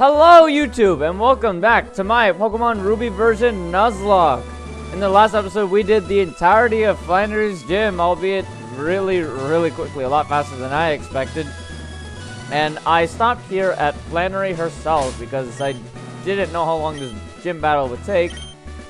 Hello YouTube and welcome back to my Pokemon Ruby version Nuzlocke. In the last episode we did the entirety of Flannery's gym, albeit really quickly, a lot faster than I expected. And I stopped here at Flannery herself because I didn't know how long this gym battle would take.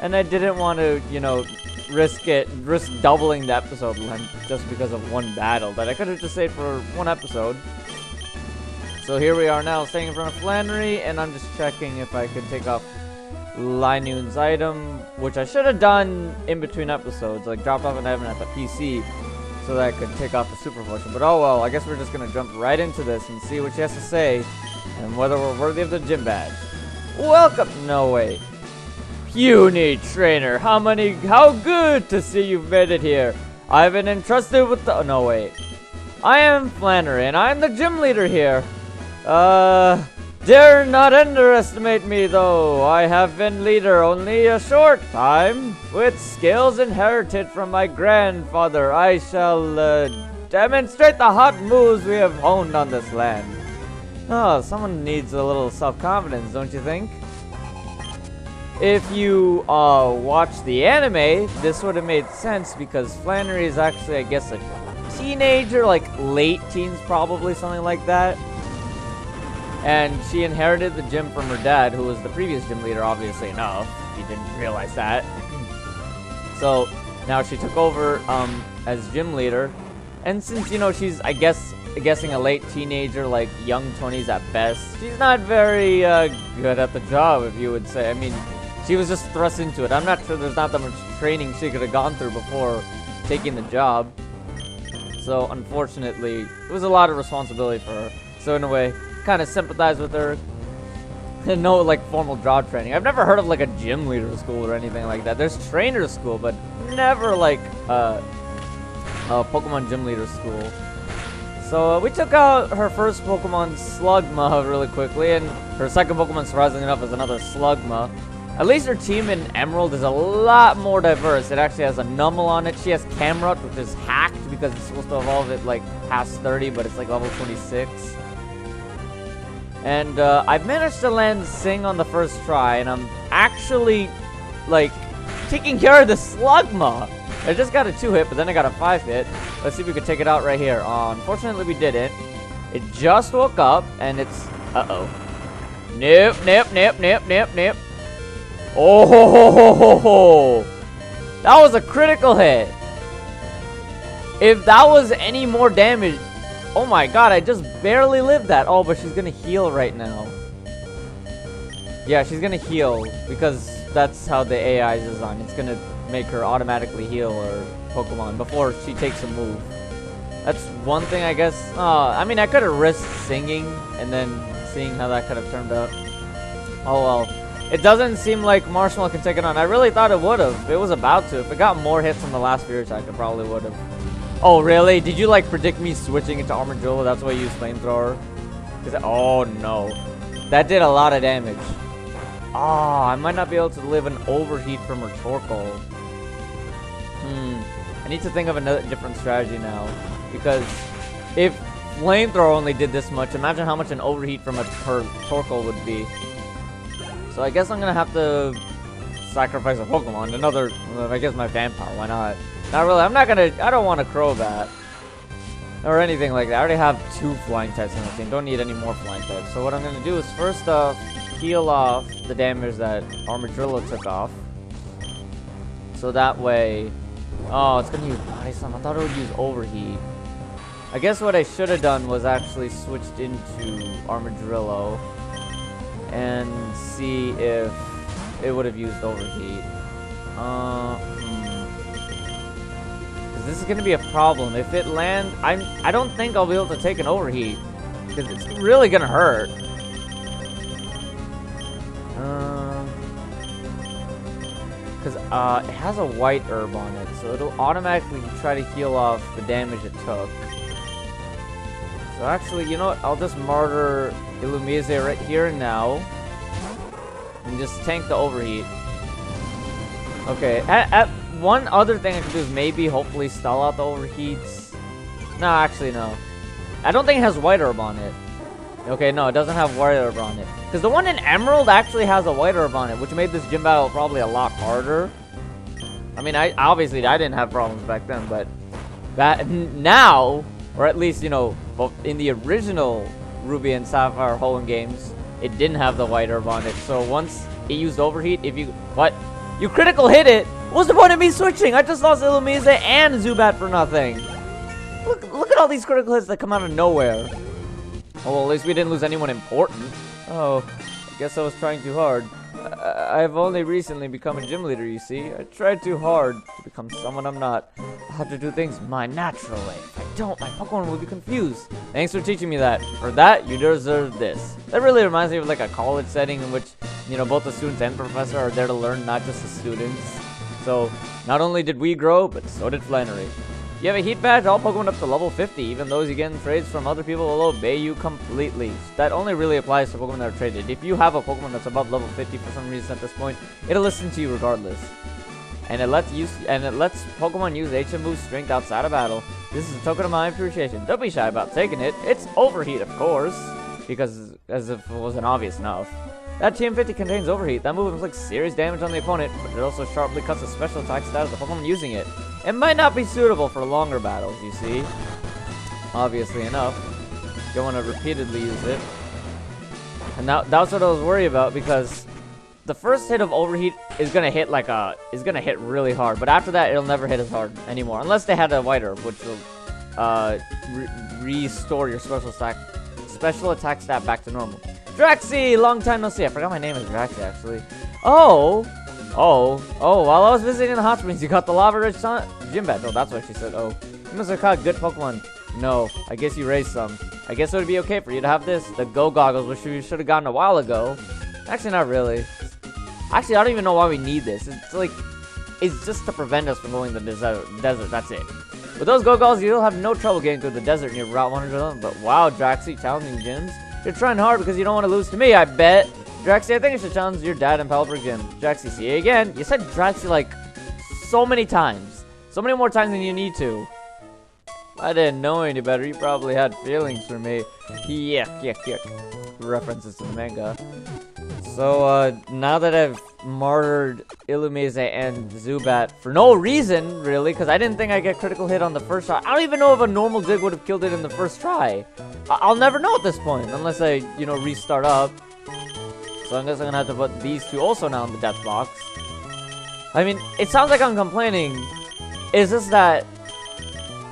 And I didn't want to, you know, risk doubling the episode length just because of one battle that I could have just saved for one episode. So here we are now, staying in front of Flannery, and I'm just checking if I could take off Linoon's item, which I should have done in between episodes, like dropped off an item at the PC so that I could take off the super potion. But oh well, I guess we're just gonna jump right into this and see what she has to say and whether we're worthy of the gym badge. Welcome! No way. Puny trainer, how good to see you've made it here. I've been entrusted with the— no wait. I am Flannery and I'm the gym leader here. Dare not underestimate me though. I have been leader only a short time. With skills inherited from my grandfather, I shall demonstrate the hot moves we have honed on this land. Oh, someone needs a little self-confidence, don't you think? If you watch the anime, this would have made sense because Flannery is actually, I guess, a teenager, like late teens probably, something like that. And she inherited the gym from her dad, who was the previous gym leader, obviously enough. He didn't realize that. So now she took over as gym leader. And since, you know, she's, I guess, guessing a late teenager, like young 20s at best, she's not very good at the job, if you would say. I mean, she was just thrust into it. I'm not sure there's not that much training she could have gone through before taking the job. So unfortunately, it was a lot of responsibility for her. So in a way, kind of sympathize with her. And no like formal job training. I've never heard of like a gym leader school or anything like that. There's trainer school, but never like a Pokemon gym leader school. So we took out her first Pokemon, Slugma, really quickly, and her second Pokemon, surprisingly enough, is another Slugma. At least her team in Emerald is a lot more diverse. It actually has a Numel on it. She has Camerot, which is hacked because it's supposed to evolve at like past 30, but it's like level 26. And I've managed to land Sing on the first try, and I'm actually like taking care of the Slugma. I just got a 2-hit, but then I got a 5-hit. Let's see if we could take it out right here. Unfortunately, we didn't. It just woke up, and it's... uh-oh. Nope. Oh, ho, ho, ho, ho, ho. That was a critical hit. If that was any more damage... oh my god, I just barely lived that. Oh, but she's gonna heal right now. Yeah, she's gonna heal, because that's how the AI is designed. It's gonna make her automatically heal her Pokemon before she takes a move. That's one thing, I guess. I mean, I could have risked singing and then seeing how that could have turned out. Oh well. It doesn't seem like Marshmallow can take it on. I really thought it would have. It was about to. If it got more hits from the last Fear attack, it probably would have. Oh, really? Did you, like, predict me switching into Armadillo? That's why you use Flamethrower? Oh, no. That did a lot of damage. Oh, I might not be able to live an overheat from her Torkoal. I need to think of another different strategy now. Because if Flamethrower only did this much, imagine how much an overheat from her Torkoal would be. So I guess I'm going to have to sacrifice a Pokemon. Another, I guess my Vampire. Why not? Not really. I'm not gonna. I don't want a Crobat or anything like that. I already have 2 flying types on the team. Don't need any more flying types. So what I'm gonna do is first off heal off the damage that Armadillo took off. So that way, oh, it's gonna use Body Slam. I thought it would use Overheat. I guess what I should have done was actually switched into Armadillo and see if it would have used Overheat. This is gonna be a problem. If it lands, I don't think I'll be able to take an overheat because it's really gonna hurt. Because it has a white herb on it, so it'll automatically try to heal off the damage it took. So actually, you know what? I'll just martyr Illumise right here and now, and just tank the overheat. Okay. One other thing I could do is maybe hopefully stall out the overheats. No, actually no. I don't think it has white herb on it. Okay, no, it doesn't have white herb on it. Because the one in Emerald actually has a white herb on it, which made this gym battle probably a lot harder. I mean, obviously I didn't have problems back then, but now, or at least, you know, in the original Ruby and Sapphire Hoenn games, it didn't have the white herb on it. So once it used overheat, if you... What? You critical hit it? What's the point of me switching? I just lost Illumise and Zubat for nothing. Look at all these critical hits that come out of nowhere. Oh, well, at least we didn't lose anyone important. Oh, I guess I was trying too hard. I've only recently become a gym leader, you see. I tried too hard to become someone I'm not. I have to do things my natural way. If I don't, my Pokemon will be confused. Thanks for teaching me that. For that, you deserve this. That really reminds me of like a college setting in which, you know, both the students and professor are there to learn, not just the students. So, not only did we grow, but so did Flannery. You have a heat badge, all Pokemon up to level 50, even those you get in trades from other people will obey you completely. That only really applies to Pokemon that are traded. If you have a Pokemon that's above level 50 for some reason at this point, it'll listen to you regardless. And it lets Pokemon use HM move strength outside of battle. This is a token of my appreciation. Don't be shy about taking it. It's overheat, of course, because as if it wasn't obvious enough. That TM50 contains overheat. That move inflicts serious damage on the opponent, but it also sharply cuts the special attack status of the Pokemon using it. It might not be suitable for longer battles, you see. Obviously enough. You don't want to repeatedly use it. And that's what I was worried about, because the first hit of overheat is gonna hit really hard, but after that it'll never hit as hard anymore, unless they had a white herb, which will restore your special attack stat back to normal. Draxi, long time no see. I forgot my name is Draxi actually. Oh, while I was visiting the hot springs, you got the lava rich gym badge. Oh, that's what she said. Oh, you must have caught good Pokemon. No, I guess you raised some. I guess it would be okay for you to have this. The Go Goggles, which you should have gotten a while ago. Actually, not really. Actually, I don't even know why we need this. It's just to prevent us from going to the desert. That's it. With those Go Goggles, you'll have no trouble getting through the desert near Route 111. But wow, Draxi, challenging gyms. You're trying hard because you don't want to lose to me, I bet. Draxi, I think you should challenge your dad in Palper Gym. Draxi, see you again. You said Draxi like so many times. So many more times than you need to. I didn't know any better. You probably had feelings for me. Yuck. References to the manga. So, now that I've martyred Illumise and Zubat for no reason, really, because I didn't think I'd get critical hit on the first try. I don't even know if a normal dig would have killed it in the first try. I'll never know at this point, unless I, you know, restart up. So I guess I'm gonna have to put these two also now in the death box. I mean, it sounds like I'm complaining. It's just that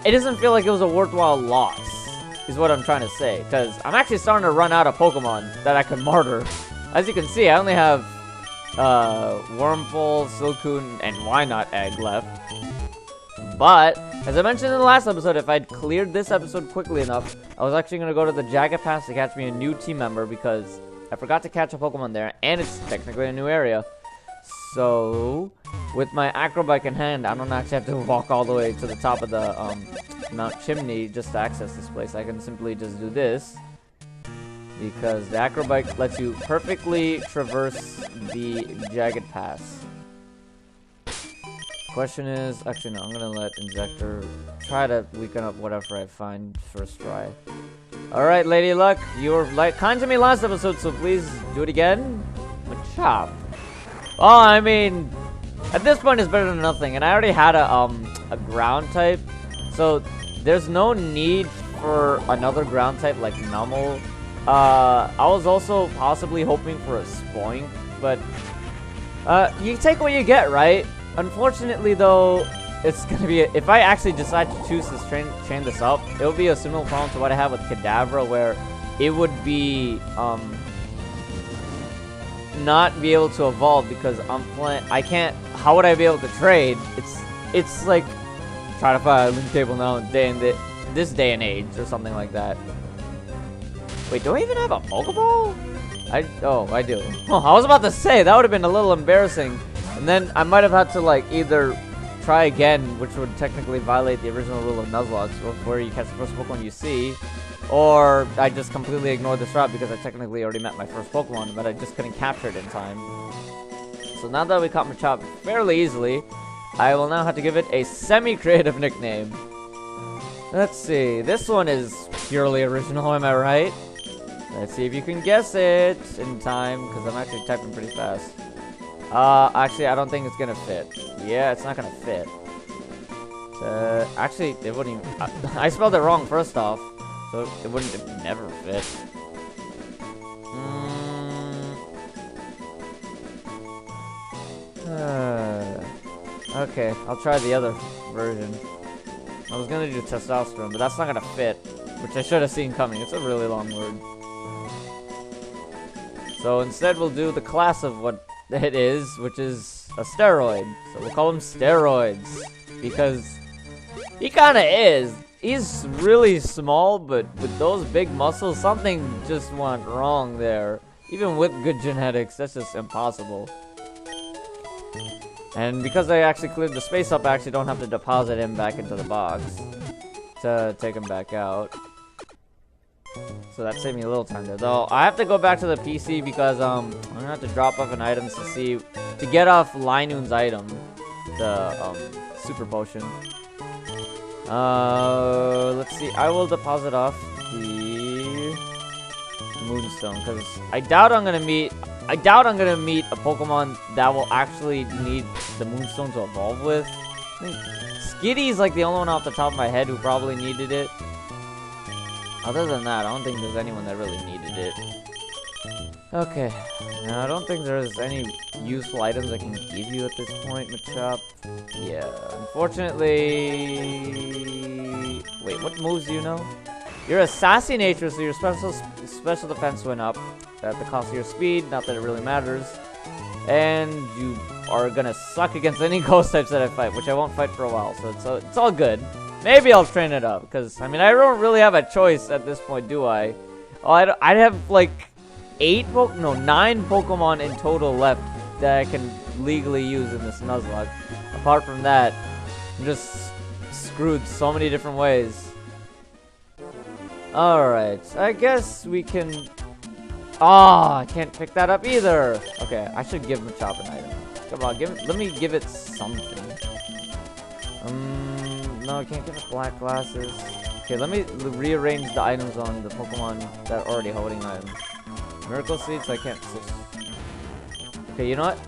it doesn't feel like it was a worthwhile loss, is what I'm trying to say. Because I'm actually starting to run out of Pokemon that I can martyr. As you can see, I only have Wurmple, Silcoon, and Wynot Egg left. But, as I mentioned in the last episode, if I'd cleared this episode quickly enough, I was actually going to go to the Jagged Pass to catch me a new team member, because I forgot to catch a Pokemon there, and it's technically a new area. So, with my Acrobike in hand, I don't actually have to walk all the way to the top of the Mount Chimney just to access this place. I can simply just do this, because the Acrobike lets you perfectly traverse the Jagged Pass. Question is, actually no, I'm gonna let Injector try to weaken up whatever I find first try. Alright, Lady Luck, you were kind to me last episode, so please do it again. Machop. Oh, I mean, at this point it's better than nothing, and I already had a ground type, so there's no need for another ground type like Numel. I was also possibly hoping for a Spoink, but you take what you get, right? Unfortunately, though, it's gonna be if I actually decide to choose to train this up, it will be a similar problem to what I have with Kadabra, where it would be not be able to evolve because I can't. How would I be able to trade? It's like try to find a link table now in this day and age or something like that. Wait, do I even have a Pokeball? Oh, I do. Oh, I was about to say, that would have been a little embarrassing. And then I might have had to, like, either try again, which would technically violate the original rule of Nuzlocke, where you catch the first Pokemon you see, or I just completely ignored this route because I technically already met my first Pokemon, but I just couldn't capture it in time. So now that we caught Machop fairly easily, I will now have to give it a semi-creative nickname. Let's see, this one is purely original, am I right? Let's see if you can guess it in time, because I'm actually typing pretty fast. Actually, I don't think it's gonna fit. Yeah, it's not gonna fit. Actually, it wouldn't even... I spelled it wrong first off, so it wouldn't never fit. Okay, I'll try the other version. I was gonna do testosterone, but that's not gonna fit, which I should have seen coming. It's a really long word. So instead, we'll do the class of what it is, which is a steroid. So we'll call him steroids, because he kind of is. He's really small, but with those big muscles, something just went wrong there. Even with good genetics, that's just impossible. And because I actually cleared the space up, I actually don't have to deposit him back into the box to take him back out. So that saved me a little time there. Though I have to go back to the PC because I'm gonna have to drop off an item to get off Linoon's item, the super potion. Let's see. I will deposit off the Moonstone because I doubt I'm gonna meet a Pokemon that will actually need the Moonstone to evolve with. I think Skitty's like the only one off the top of my head who probably needed it. Other than that, I don't think there's anyone that really needed it. Okay. Now, I don't think there's any useful items I can give you at this point, Machop. Yeah, unfortunately... Wait, what moves do you know? You're a sassy nature, so your special defense went up at the cost of your speed. Not that it really matters. And you are gonna suck against any ghost types that I fight, which I won't fight for a while, so it's all good. Maybe I'll train it up, because, I mean, I don't really have a choice at this point, do I? Oh, I'd have, like, 9 Pokemon in total left that I can legally use in this Nuzlocke. Apart from that, I'm just screwed so many different ways. Alright, I guess we can... Oh, I can't pick that up either. Okay, I should give Machop an item. Come on, let me give it something. No, I can't give it black glasses. Okay, let me rearrange the items on the Pokemon that are already holding items. Miracle Seeds, I can't switch. Okay, you know what?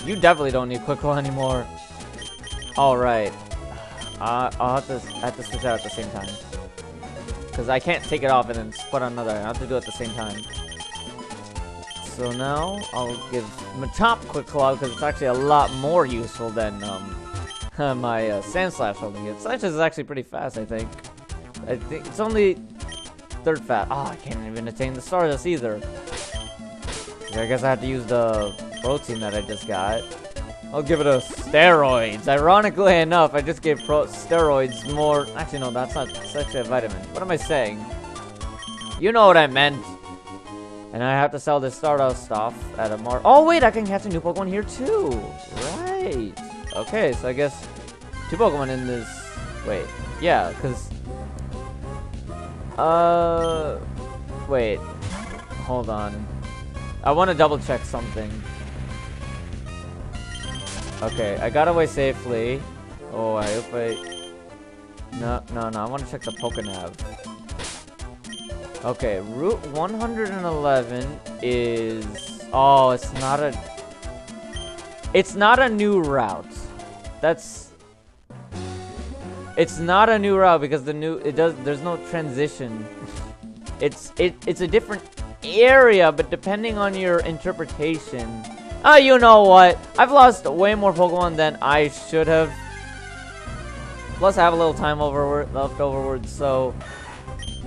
You definitely don't need Quick Claw anymore. Alright. I'll have to switch out at the same time. Because I can't take it off and then put on another. I have to do it at the same time. So now, I'll give Machop Quick Claw because it's actually a lot more useful than, my Sandslash holding it. Slash is actually pretty fast, I think. I think it's only 3rd fast. Oh, I can't even attain the Stardust either. I guess I have to use the protein that I just got. I'll give it a steroids. Ironically enough, I just gave steroids more. Actually, no, that's not. It's actually a vitamin. What am I saying? You know what I meant. And I have to sell this Stardust stuff at a more. Oh wait, I can catch a new Pokemon here too. Right. Okay, so I guess 2 Pokemon in this. Wait, yeah, because wait, hold on. I want to double check something. Okay, I got away safely. Oh, I hope No, I want to check the Pokenav. Okay, Route 111 is... Oh, it's not a... It's not a new route. That's... It's not a new route because there's no transition. It's a different area, but depending on your interpretation... Oh, you know what? I've lost way more Pokemon than I should have. Plus, I have a little time left overwards, so...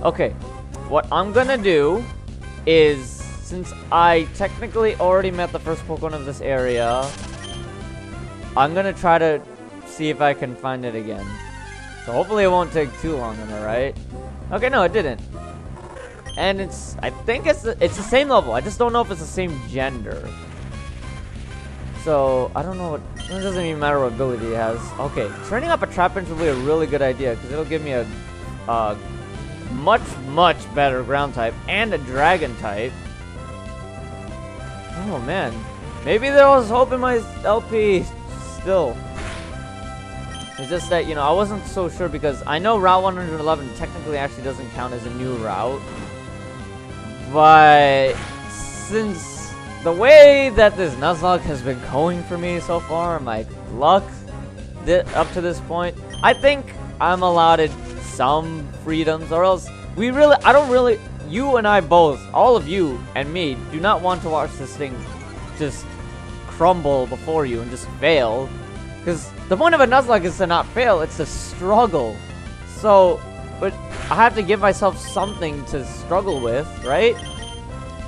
Okay. What I'm gonna do is, since I technically already met the first Pokemon of this area, I'm gonna try to see if I can find it again. So hopefully it won't take too long, am I right? Okay, no, it didn't. And I think it's the same level. I just don't know if it's the same gender. So, I don't know what... It doesn't even matter what ability it has. Okay, training up a Trapinch will be a really good idea, because it'll give me a much better ground type and a dragon type. Oh, man. Maybe there was hope in my LP still. It's just that, you know, I wasn't so sure, because I know Route 111 technically actually doesn't count as a new route. But since the way that this Nuzlocke has been going for me so far, my luck up to this point, I think I'm allotted some freedoms, or else I don't really, you and I both, all of you and me, do not want to watch this thing just crumble before you and just fail. Because the point of a Nuzlocke is to not fail, it's to struggle. So, but I have to give myself something to struggle with, right?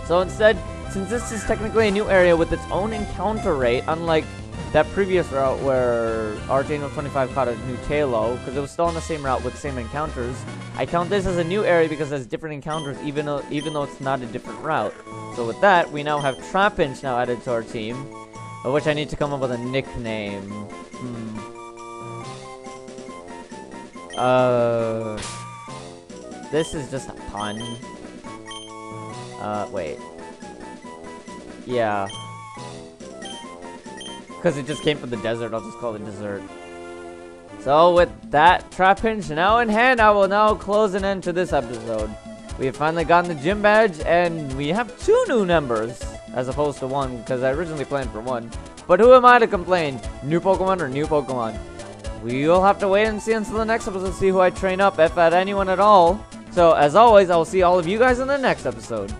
So instead, since this is technically a new area with its own encounter rate, unlike that previous route where Archangel 25 caught a new Tailo, because it was still on the same route with the same encounters, I count this as a new area because it has different encounters even though it's not a different route. So with that, we now have Trapinch now added to our team, of which I need to come up with a nickname. This is just a pun. Wait. Yeah. Because it just came from the desert, I'll just call it Dessert. So with that Trapinch now in hand, I will now close an end to this episode. We have finally gotten the gym badge, and we have 2 new members, as opposed to 1, because I originally planned for 1. But who am I to complain? New Pokemon or new Pokemon? We will have to wait and see until the next episode to see who I train up, if at anyone at all. So as always, I will see all of you guys in the next episode.